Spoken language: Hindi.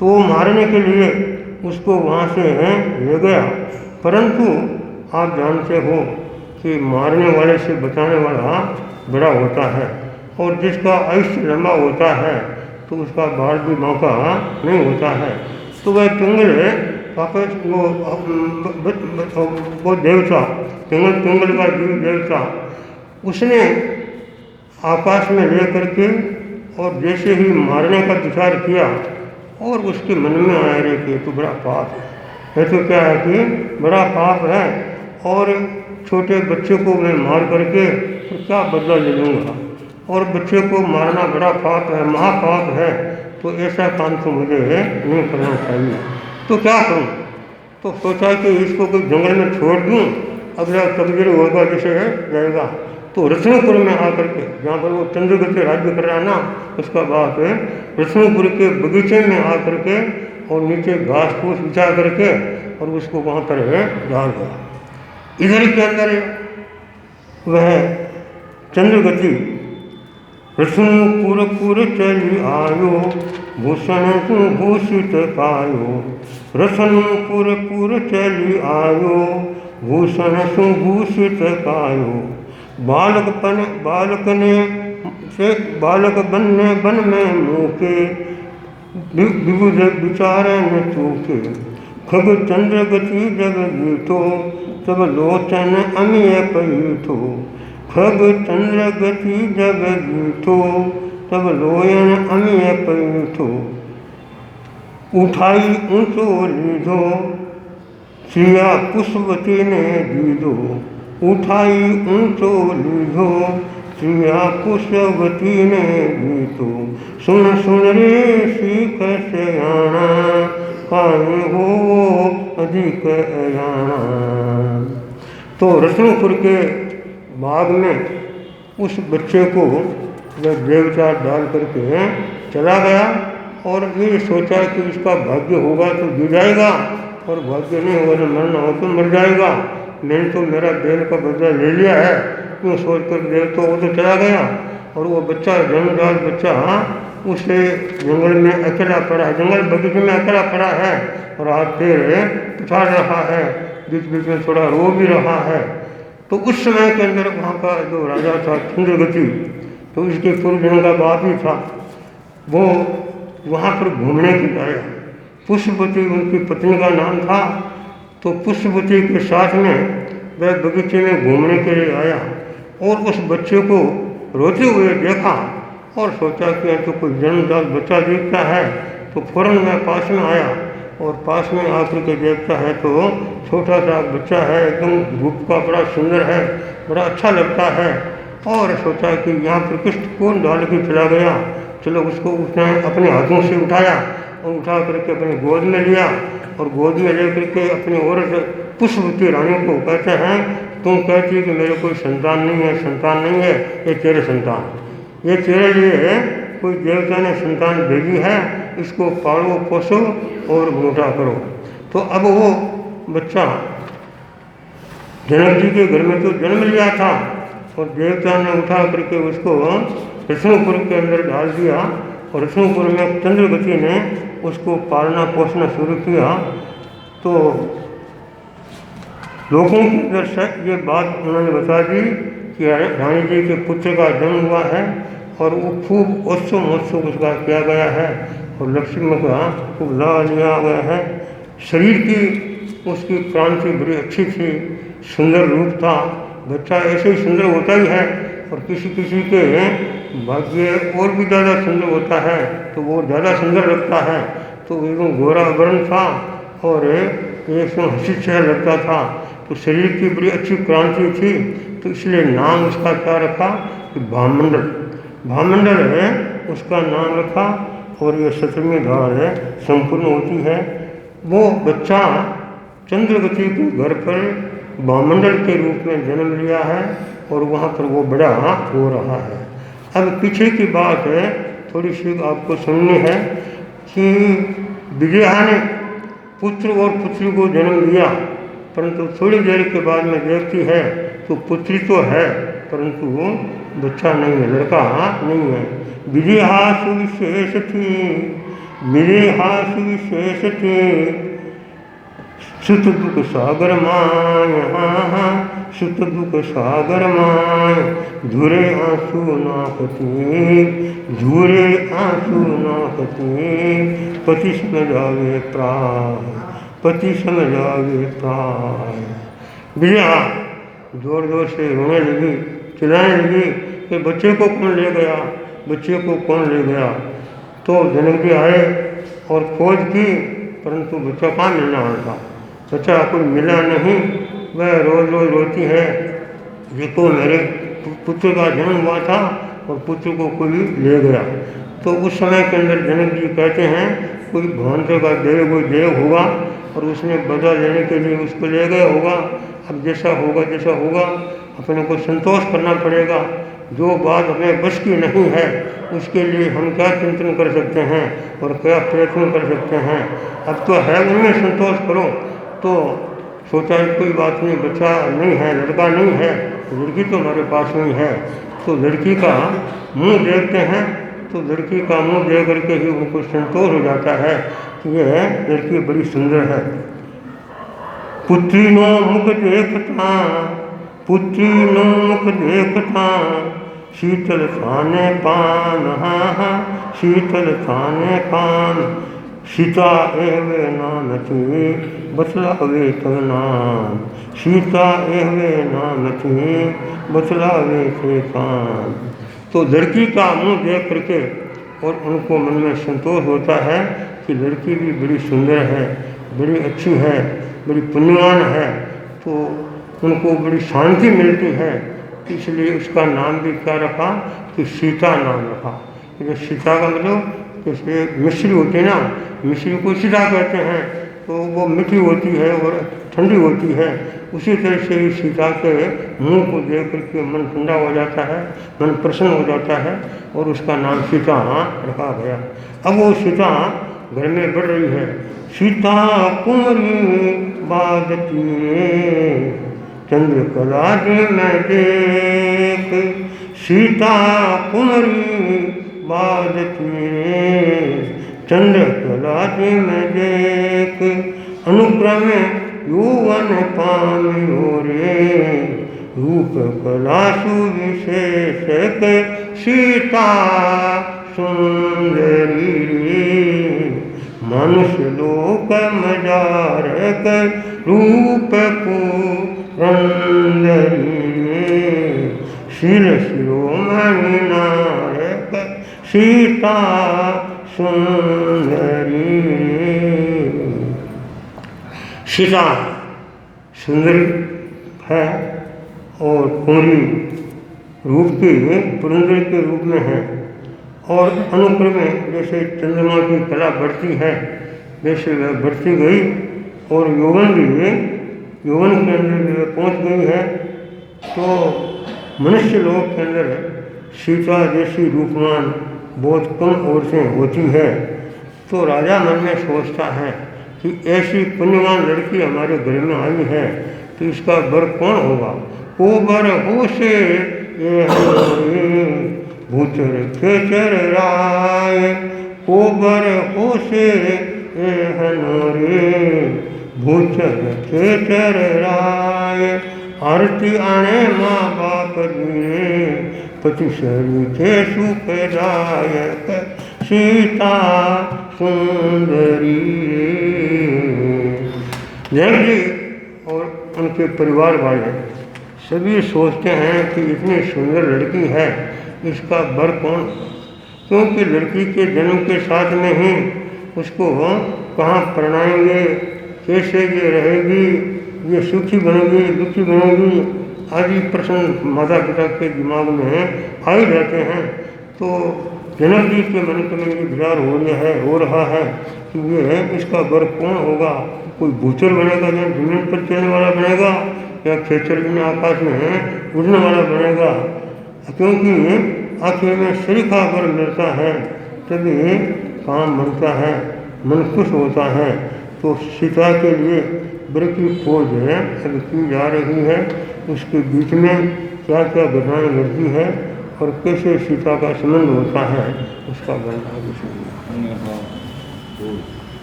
तो वो मारने के लिए उसको वहाँ से ले गया। परंतु आप जानते हो कि मारने वाले से बचाने वाला बड़ा होता है, और जिसका आयुष्य लंबा होता है तो उसका बाल भी मौका नहीं होता है। तो वह पिंगल वापस वो देवता पिंगल का जीव देवता, उसने आकाश में ले करके और जैसे ही मारने का विचार किया और उसके मन में आया रे कि तो बड़ा पाप है, तो क्या है कि बड़ा पाप है और छोटे बच्चे को मैं मार करके तो क्या बदला ले लूँगा, और बच्चे को मारना बड़ा पाप है, महापाप है, तो ऐसा काम तो मुझे नहीं करना चाहिए। तो क्या करूँ? तो सोचा कि इसको कोई जंगल में छोड़ दूँ, अगला तकदीर होगा जैसे जाएगा। तो रत्नपुर में आकर के, जहाँ पर वो चंद्रगति राज्य कर रहा है ना, उसका बाप है, रत्नपुर के बगीचे में आकर के और नीचे घास फूस बिछा करके और उसको वहाँ पर डाल दिया। इधर के अंदर वह चंद्रगति रत्नपुर चली आयो, भूषण भूषित पायो। रत्नपुर चली आयो, भूषण सुभूषित पायो। बालक बनने बन में मूके, विबुध विचार न चूके। खग चंद्र गति जग गीठो, तब लोचन अमीय पैठो। खग चंद्र गति जग गीठो, तब लोयन अमीय पैठो। उठाई ऊँचो लीधो, सिया पुष्पवती ने दीदो। उठाई ऊँचो लीधो, सिया पुष्पवती ने दीदो। सुन सुन रे सीख सयाना, काहे हो अधिक अजाना। तो रत्नपुर के बाग में उस बच्चे को वह देवता डाल करके चला गया और ये सोचा कि इसका भाग्य होगा तो जी जाएगा और भाग्य नहीं होगा तो मरना हो तो मर जाएगा। मैंने तो मेरा देन का बदला ले लिया है, क्यों सोच कर देव तो वो तो चला गया। और वो बच्चा जन्मजात बच्चा उसे जंगल में अकेला पड़ा है, जंगल बगीचे में अकेला पड़ा है और हाथ पैर पछाड़ रहा है, बीच बीच में थोड़ा रो भी रहा है। तो उस समय के अंदर वहाँ का जो राजा था चंद्रगति, तो इसके पूर्वजन्म का बाप ही था, वो वहाँ पर घूमने के लिए आया। पुष्पवती उनकी पत्नी का नाम था। तो पुष्पवती के साथ में वह बगीचे में घूमने के लिए आया और उस बच्चे को रोते हुए देखा और सोचा कि तो कोई जन्मजात बच्चा देखता है। तो फौरन मैं पास में आया और पास में आकर के देखता है तो छोटा सा बच्चा है, एकदम रूप का बड़ा सुंदर है, बड़ा अच्छा लगता है। और सोचा कि यहाँ पर किस कौन डाल के चला गया, चलो उसको उसने अपने हाथों से उठाया और उठा करके अपने गोद में लिया और गोद में ले करके अपनी औरत पुष्पवती रानी को कहते हैं, तुम कहती कि मेरे कोई संतान नहीं है, ये तेरे संतान, ये तेरे लिए कोई देवता ने संतान भेजी है, इसको पालो पोसो और मोटा करो। तो अब वो बच्चा जनक जी के घर में तो जन्म लिया था और देवता ने उठा करके उसको रत्नपुर के अंदर डाल दिया और रत्नपुर में चंद्रगति ने उसको पालना पोसना शुरू किया। तो लोगों के अंदर से ये बात उन्होंने बता दी कि रानी जी के पुत्र का जन्म हुआ है और वो खूब उत्सव महोत्सव उसका किया गया है और लक्ष्मी का खूब लाभ लिया गया है। शरीर की उसकी क्रांति बड़ी अच्छी थी, सुंदर रूप था। बच्चा ऐसे ही सुंदर होता ही है और किसी किसी के भाग्य और भी ज़्यादा सुंदर होता है तो वो ज़्यादा सुंदर लगता है। तो एकदम गोरा वर्ण था और एकदम हंसी चेहरा लगता था। तो शरीर की बड़ी अच्छी क्रांति थी, तो इसलिए नाम उसका क्या रखा कि भामंडल है उसका नाम रखा। और ये 17वीं धार है संपूर्ण होती है। वो बच्चा चंद्रगति के घर पर भामंडल के रूप में जन्म लिया है और वहाँ पर वो बड़ा हो रहा है। अब पीछे की बात है, थोड़ी सी आपको सुननी है कि विजया ने पुत्र और पुत्री को जन्म दिया, परंतु थोड़ी देर के बाद में देखती है तो पुत्री तो है परंतु बच्चा नहीं है, लड़का नहीं है। विजया सुविशेष थी विदेहासु शेष थे सुत दुख सागर माय, सुत दुख सागर माय, झूरे आंसू नाकती, झूरे आंसू नाकती, पति समझावे प्राण, पति समझावे प्राण। विजया जोर जोर से रोने लगी, चिल्लाने लगी कि बच्चे को कौन ले गया, बच्चे को कौन ले गया। तो जनक जी आए और खोज की, परंतु बच्चा कहाँ मिलना था, बच्चा कोई मिला नहीं। वह रोज़ रोज़ रोती है, देखो मेरे पुत्र का जन्म हुआ था और पुत्र को कोई ले गया। तो उस समय के अंदर जनक जी कहते हैं कोई भांतर का देव, कोई देव होगा और उसने बदला लेने के लिए उसको ले गया होगा। अब जैसा होगा जैसा होगा, अपने को संतोष करना पड़ेगा। जो बात अपने बस की नहीं है उसके लिए हम क्या चिंतन कर सकते हैं और क्या प्रयत्न कर सकते हैं। अब तो है उनमें संतोष करो। तो सोचा कोई बात नहीं, बच्चा नहीं है, लड़का नहीं है, लड़की तो हमारे पास नहीं है। तो लड़की का मुंह देखते हैं, तो लड़की का मुंह देख करके ही उनको संतोष हो जाता है कि यह लड़की बड़ी सुंदर है। पुत्री नो मुख देखता, पुत्री नो मुख देखता, शीतल थाने पान, शीतल थाने पान, सीता एवे नाम थी बतलावे तब नाम, सीता एवे नाम थी बतलावे थे काम। तो लड़की का मुंह देख करके और उनको मन में संतोष होता है कि लड़की भी बड़ी सुंदर है, बड़ी अच्छी है, बड़ी पुण्यवान है। तो उनको बड़ी शांति मिलती है, इसलिए उसका नाम भी क्या रखा कि सीता नाम रखा। ये सीता का मतलब जैसे मिश्री होती है ना, मिश्री को सीता कहते हैं, तो वो मीठी होती है और ठंडी होती है। उसी तरह से ही सीता के मुंह को देख करके मन ठंडा हो जाता है, मन प्रसन्न हो जाता है और उसका नाम सीता रखा गया। अब वो सीता घर में बढ़ रही है। सीता कुंवरी बागती चंद्रकला में देख, सीता कुंवरी बागती चंद्रकला में देख, अनुक्रम यौवन पामियो रे, रूप कला सुविशेष सीता सुंदरी रे, मनुष्य लोक मजार रूप को रंदरी रे, शिर शिरोमणि नायक सीता सुंदरी रे। सीता सुंदरी है और कुंवरी रूप की पुरंदर के रूप में है। और अनुक्रम में जैसे चंद्रमा की कला बढ़ती है वैसे वह बढ़ती गई और यौवन भी यौवन के अंदर पहुँच गई है। तो मनुष्य लोक के अंदर सीता जैसी रूपमान बहुत कम औरतें होती है। तो राजा मन में सोचता है कि ऐसी पुण्यवान लड़की हमारे घर में आई है तो इसका वर कौन होगा। ओ वर हो से ये भूचर खेचर राय, ओ वर हो से ये हनोरे भूचर खेचर राय, आरती आने माँ बाप दिए पति शरीर के सुखदायक सीता सुंदरी। जनक जी और उनके परिवार वाले सभी सोचते हैं कि इतनी सुंदर लड़की है, इसका वर कौन, क्योंकि लड़की के जन्म के साथ में ही उसको कहाँ परणाएंगे, कैसे ये रहेगी, ये सुखी बनेगी दुखी बनेगी आदि प्रश्न माता पिता के दिमाग में आ ही जाते हैं। तो जनक जी के मन में ये विचार हो रहा है कि ये इसका वर कौन होगा। कोई भूचर बनेगा या जमीन पर चलने वाला बनेगा या खेचर में आकाश में उड़ने वाला बनेगा। क्योंकि आखिर में श्री का वर मिलता है तभी काम बनता है, मन खुश होता है। तो सीता के लिए वर की खोज अब की जा रही है। उसके बीच में क्या क्या घटनाएँ घटती है और कैसे सीता का संबंध होता है उसका वर्णन। બોલ